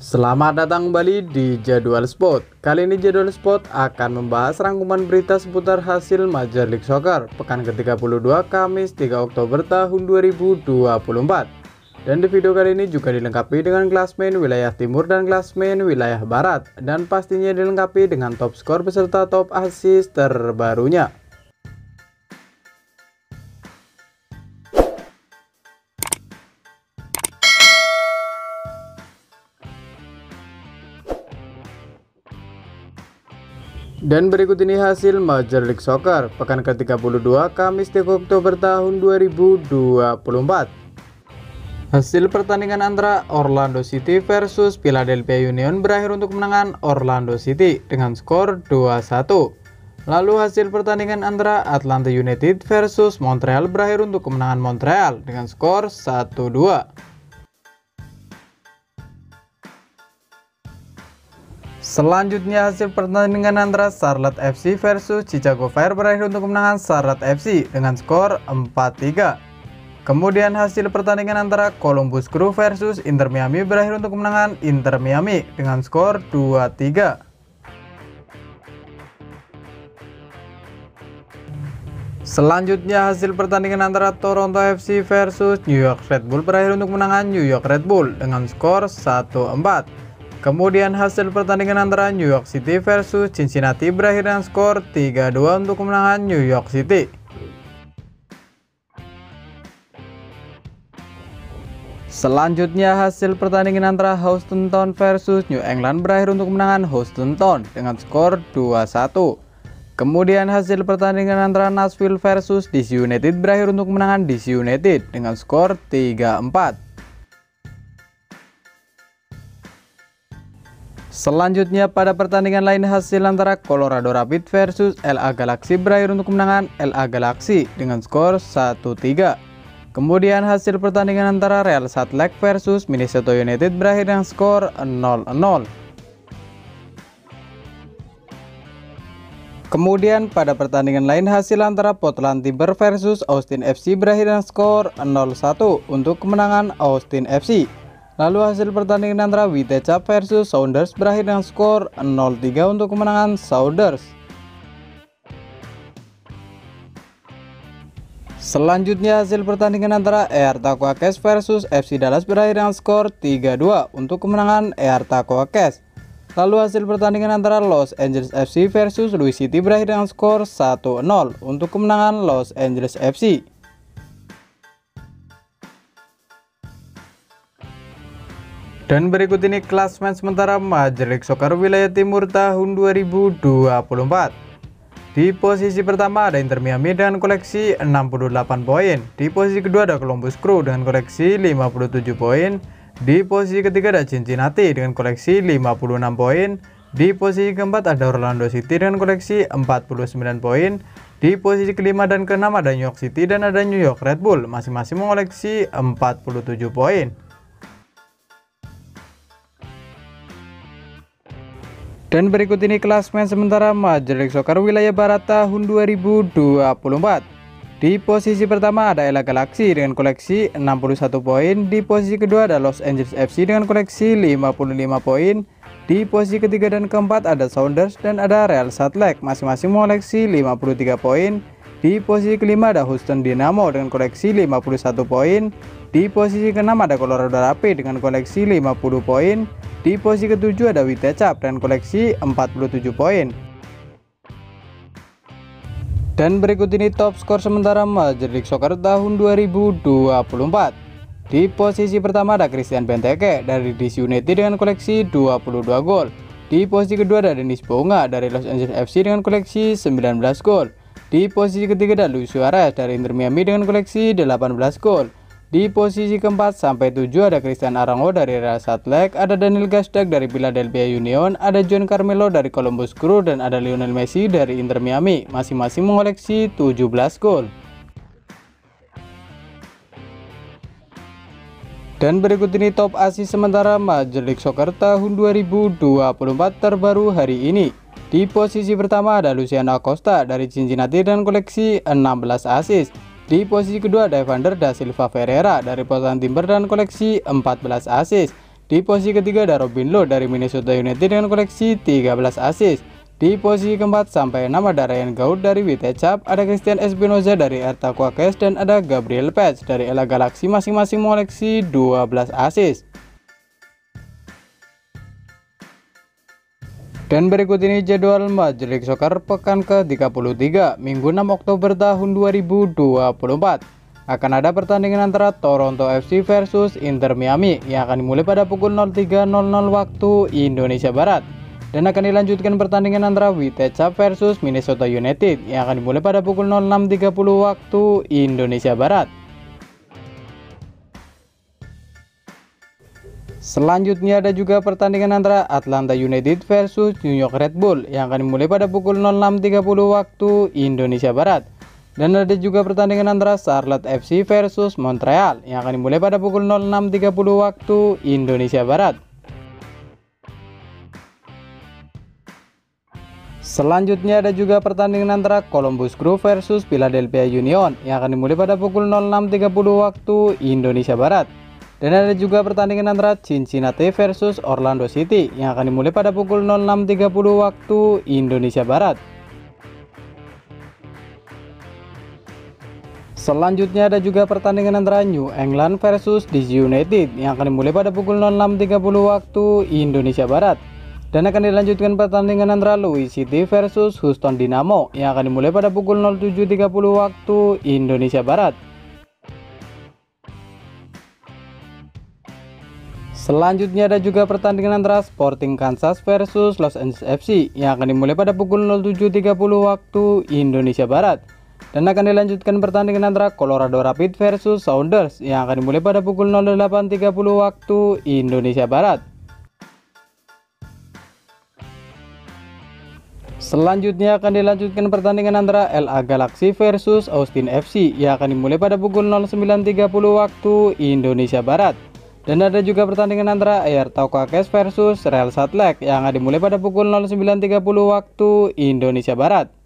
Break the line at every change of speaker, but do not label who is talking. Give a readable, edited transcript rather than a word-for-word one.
Selamat datang kembali di Jadwal Sport. Kali ini Jadwal Sport akan membahas rangkuman berita seputar hasil Major League Soccer pekan ke-32 Kamis 3 Oktober tahun 2024. Dan di video kali ini juga dilengkapi dengan klasmen wilayah timur dan klasmen wilayah barat, dan pastinya dilengkapi dengan top skor beserta top assist terbarunya. Dan berikut ini hasil Major League Soccer pekan ke-32 Kamis 3 Oktober tahun 2024. Hasil pertandingan antara Orlando City versus Philadelphia Union berakhir untuk kemenangan Orlando City dengan skor 2-1. Lalu hasil pertandingan antara Atlanta United versus Montreal berakhir untuk kemenangan Montreal dengan skor 1-2. Selanjutnya hasil pertandingan antara Charlotte FC versus Chicago Fire berakhir untuk kemenangan Charlotte FC dengan skor 4-3. Kemudian hasil pertandingan antara Columbus Crew versus Inter Miami berakhir untuk kemenangan Inter Miami dengan skor 2-3. Selanjutnya hasil pertandingan antara Toronto FC versus New York Red Bull berakhir untuk kemenangan New York Red Bull dengan skor 1-4. Kemudian hasil pertandingan antara New York City versus Cincinnati berakhir dengan skor 3-2 untuk kemenangan New York City. Selanjutnya hasil pertandingan antara Houston Town versus New England berakhir untuk kemenangan Houston Town dengan skor 2-1. Kemudian hasil pertandingan antara Nashville versus DC United berakhir untuk kemenangan DC United dengan skor 3-4. Selanjutnya pada pertandingan lain hasil antara Colorado Rapids versus LA Galaxy berakhir untuk kemenangan LA Galaxy dengan skor 1-3. Kemudian hasil pertandingan antara Real Salt Lake versus Minnesota United berakhir dengan skor 0-0. Kemudian pada pertandingan lain hasil antara Portland Timbers versus Austin FC berakhir dengan skor 0-1 untuk kemenangan Austin FC. Lalu hasil pertandingan antara Whitechapel versus Sounders berakhir dengan skor 0-3 untuk kemenangan Sounders. Selanjutnya hasil pertandingan antara ERTA Quakes versus FC Dallas berakhir dengan skor 3-2 untuk kemenangan ERTA Quakes. Lalu hasil pertandingan antara Los Angeles FC versus Louis City berakhir dengan skor 1-0 untuk kemenangan Los Angeles FC. Dan berikut ini klasmen sementara Major League Soccer wilayah timur tahun 2024. Di posisi pertama ada Inter Miami dengan koleksi 68 poin. Di posisi kedua ada Columbus Crew dengan koleksi 57 poin. Di posisi ketiga ada Cincinnati dengan koleksi 56 poin. Di posisi keempat ada Orlando City dengan koleksi 49 poin. Di posisi kelima dan keenam ada New York City dan ada New York Red Bull, masing-masing mengoleksi 47 poin. Dan berikut ini klasmen sementara Major League Soccer wilayah barat tahun 2024. Di posisi pertama ada LA Galaxy dengan koleksi 61 poin. Di posisi kedua ada Los Angeles FC dengan koleksi 55 poin. Di posisi ketiga dan keempat ada Sounders dan ada Real Salt Lake, masing-masing mengoleksi 53 poin. Di posisi kelima ada Houston Dynamo dengan koleksi 51 poin. Di posisi keenam ada Colorado Rapids dengan koleksi 50 poin. Di posisi ketujuh ada Whitechapel dengan koleksi 47 poin. Dan berikut ini top skor sementara Major League Soccer tahun 2024. Di posisi pertama ada Christian Benteke dari DC United dengan koleksi 22 gol. Di posisi kedua ada Denis Bouanga dari Los Angeles FC dengan koleksi 19 gol. Di posisi ketiga ada Luis Suarez dari Inter Miami dengan koleksi 18 gol. Di posisi keempat sampai 7 ada Cristian Arango dari Real Salt Lake, ada Daniel Gazdag dari Philadelphia Union, ada John Carmelo dari Columbus Crew, dan ada Lionel Messi dari Inter Miami, masing-masing mengoleksi 17 gol. Dan berikut ini top assist sementara Major League Soccer tahun 2024 terbaru hari ini. Di posisi pertama ada Luciano Acosta dari Cincinnati dengan koleksi 16 assist. Di posisi kedua ada Evander da Silva Ferreira dari Portland Timbers dan koleksi 14 assist. Di posisi ketiga ada Robin Lod dari Minnesota United dengan koleksi 13 assist. Di posisi keempat sampai 6 ada Ryan Gaud dari Vitechap, ada Christian Espinoza dari RTA Quakes, dan ada Gabriel Page dari LA Galaxy, masing-masing mengoleksi 12 assist. Dan berikut ini jadwal Major League Soccer pekan ke-33 Minggu 6 Oktober tahun 2024. Akan ada pertandingan antara Toronto FC versus Inter Miami yang akan dimulai pada pukul 03.00 waktu Indonesia Barat. Dan akan dilanjutkan pertandingan antara Vitechap versus Minnesota United yang akan dimulai pada pukul 06.30 waktu Indonesia Barat. Selanjutnya ada juga pertandingan antara Atlanta United versus New York Red Bull yang akan dimulai pada pukul 06.30 waktu Indonesia Barat. Dan ada juga pertandingan antara Charlotte FC versus Montreal yang akan dimulai pada pukul 06.30 waktu Indonesia Barat. Selanjutnya ada juga pertandingan antara Columbus Crew versus Philadelphia Union yang akan dimulai pada pukul 06.30 waktu Indonesia Barat. Dan ada juga pertandingan antara Cincinnati versus Orlando City yang akan dimulai pada pukul 06.30 waktu Indonesia Barat. Selanjutnya ada juga pertandingan antara New England versus DC United yang akan dimulai pada pukul 06.30 waktu Indonesia Barat. Dan akan dilanjutkan pertandingan antara Louis City versus Houston Dynamo yang akan dimulai pada pukul 07.30 waktu Indonesia Barat. Selanjutnya ada juga pertandingan antara Sporting Kansas versus Los Angeles FC yang akan dimulai pada pukul 07.30 waktu Indonesia Barat. Dan akan dilanjutkan pertandingan antara Colorado Rapids versus Sounders yang akan dimulai pada pukul 08.30 waktu Indonesia Barat. Selanjutnya akan dilanjutkan pertandingan antara LA Galaxy versus Austin FC yang akan dimulai pada pukul 09.30 waktu Indonesia Barat. Dan ada juga pertandingan antara RTA Quakes versus Real Salt Lake yang akan dimulai pada pukul 09.30 waktu Indonesia Barat.